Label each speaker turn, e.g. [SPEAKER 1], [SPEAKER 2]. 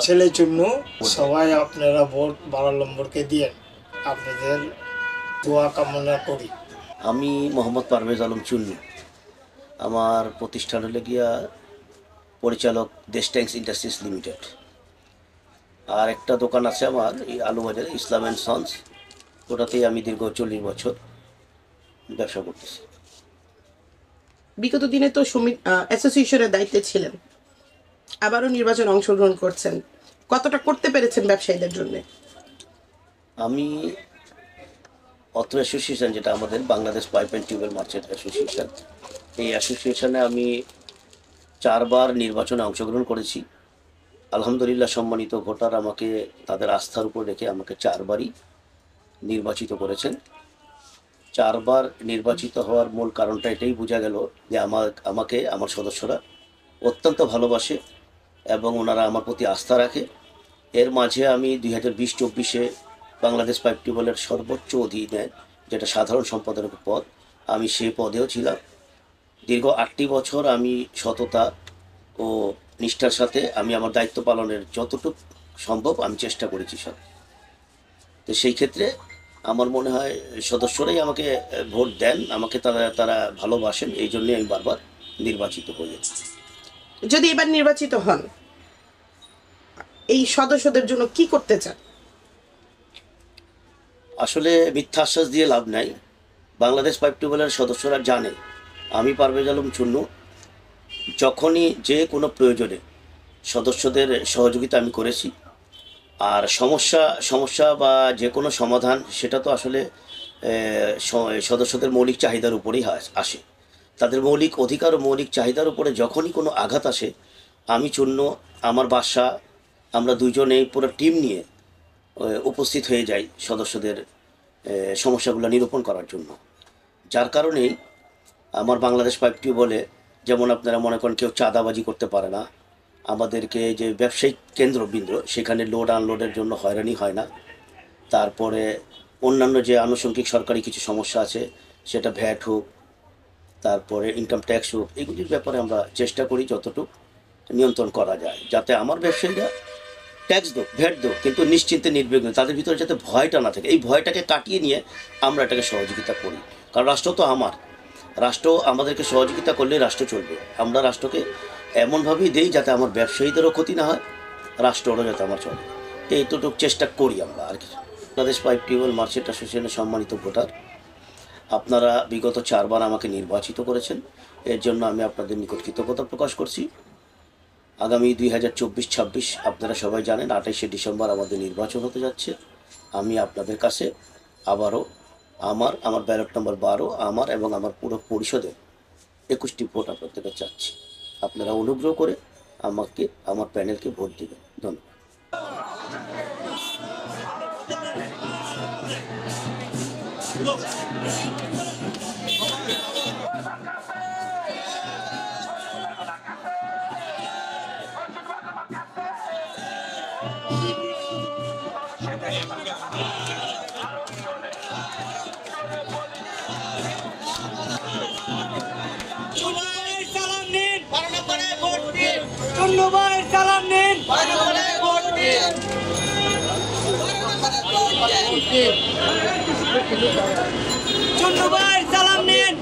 [SPEAKER 1] ছেলে চূন্য সবাই আপনারা ভোট 12 নম্বরকে দিয়ে আপনাদের দোয়া কামনা করি।
[SPEAKER 2] আমি মোহাম্মদ পারভেজ আলম চুন্নু, আমার প্রতিষ্ঠান হলে গিয়া পরিচালক দেশ ট্যাঙ্কস ইন্ডাস্ট্রিজ লিমিটেড। আর একটা দোকান আছে আমার এই আলুবাজারে, ইসলাম অ্যান্ড সন্স, ওটাতেই আমি দীর্ঘ 40 বছর ব্যবসা করতেছি।
[SPEAKER 3] বিগত দিনে তো অ্যাসোসিয়েশনের দায়িত্বে ছিলেন, আবারও নির্বাচনে অংশগ্রহণ করছেন, কতটা করতে পেরেছেন ব্যবসায়ীদের জন্য?
[SPEAKER 2] আমি অত্র অ্যাসোসিয়েশন, যেটা আমাদের Bangladesh pipe and tubewell merchant association, এই অ্যাসোসিয়েশনে আমি 4 বার নির্বাচনে অংশগ্রহণ করেছি। আলহামদুলিল্লাহ, সম্মানিত ভোটার আমাকে তাদের আস্থার উপর রেখে আমাকে 4 বারই নির্বাচিত করেছেন। 4 বার নির্বাচিত হওয়ার মূল কারণটা এটাই বোঝা গেল যে আমাকে আমার সদস্যরা অত্যন্ত ভালোবাসে এবং ওনারা আমার প্রতি আস্থা রাখে। এর মাঝে আমি 2020-24-এ বাংলাদেশ পাইপ টিউবওয়েলের সর্বোচ্চ অধীনে, যেটা সাধারণ সম্পাদক পদ, আমি সেই পদেও ছিলাম। দীর্ঘ 8টি বছর আমি সততা ও নিষ্ঠার সাথে আমি আমার দায়িত্ব পালনের যতটুকু সম্ভব আমি চেষ্টা করেছি সব। তো সেই ক্ষেত্রে আমার মনে হয় সদস্যরাই আমাকে ভোট দেন, আমাকে তারা ভালোবাসেন, এই জন্যই আমি বারবার নির্বাচিত হয়েছি।
[SPEAKER 3] যদি এবার নির্বাচিত হন, এই সদস্যদের জন্য কি করতে চান?
[SPEAKER 2] আসলে মিথ্যা আশ্বাস দিয়ে লাভ নাই। বাংলাদেশ পাইপ টিউবওয়েলের সদস্যরা জানে আমি পারভেজ আলম চুন্নু যখনই যে কোনো প্রয়োজনে সদস্যদের সহযোগিতা আমি করেছি। আর সমস্যা বা যে কোনো সমাধান, সেটা তো আসলে সদস্যদের মৌলিক চাহিদার উপরেই আসে। তাদের মৌলিক অধিকার ও মৌলিক চাহিদার উপরে যখনই কোনো আঘাত আসে, আমি চুন্নু, আমার বাসা, আমরা দুইজনে পুরো টিম নিয়ে উপস্থিত হয়ে যাই সদস্যদের সমস্যাগুলো নিরূপণ করার জন্য। যার কারণেই আমার বাংলাদেশ পাইপ টিউবওয়েলে, যেমন আপনারা মনে করেন কেউ চাঁদাবাজি করতে পারে না, আমাদেরকে যে ব্যবসায়িক কেন্দ্রবিন্দু, সেখানে লোড আনলোডের জন্য হয়রানি হয় না। তারপরে অন্যান্য যে আনুষঙ্গিক সরকারি কিছু সমস্যা আছে, সেটা ভ্যাট হোক, তারপরে ইনকাম ট্যাক্স হোক, এগুলির ব্যাপারে আমরা চেষ্টা করি যতটুকু নিয়ন্ত্রণ করা যায়, যাতে আমার ব্যবসায়ীরা ট্যাক্স দোক, ভ্যাট দোক, কিন্তু নিশ্চিন্তে নির্বিঘ্নে, তাদের ভিতরে যাতে ভয়টা না থাকে। এই ভয়টাকে কাটিয়ে নিয়ে আমরা এটাকে সহযোগিতা করি, কারণ রাষ্ট্র তো আমার, রাষ্ট্র আমাদেরকে সহযোগিতা করলে রাষ্ট্র চলবে। আমরা রাষ্ট্রকে এমনভাবেই দেই যাতে আমার ব্যবসায়ীদেরও ক্ষতি না হয়, রাষ্ট্রও যাতে আমার চলে, এইটুকু চেষ্টা করি আমরা আর কি। বাংলাদেশ পাইপ টিউবওয়েল মার্চেন্ট অ্যাসোসিয়েশনের সম্মানিত ভোটার, আপনারা বিগত 4 বার আমাকে নির্বাচিত করেছেন, এর জন্য আমি আপনাদের নিকট কৃতজ্ঞতা প্রকাশ করছি। আগামী 2024-26 আপনারা সবাই জানেন 28শে ডিসেম্বর আমাদের নির্বাচন হতে যাচ্ছে। আমি আপনাদের কাছে আবারও আমার ব্যালট নম্বর 12, আমার এবং আমার পুরো পরিষদের 21টি ভোট আপনাদের কাছে চাচ্ছি। আপনারা অনুগ্রহ করে আমাকে, আমার প্যানেলকে ভোট দিবেন। ধন্যবাদ।
[SPEAKER 4] ধন্যবাদ, সালাম নিন, ধন্যবাদ, সালাম নিন।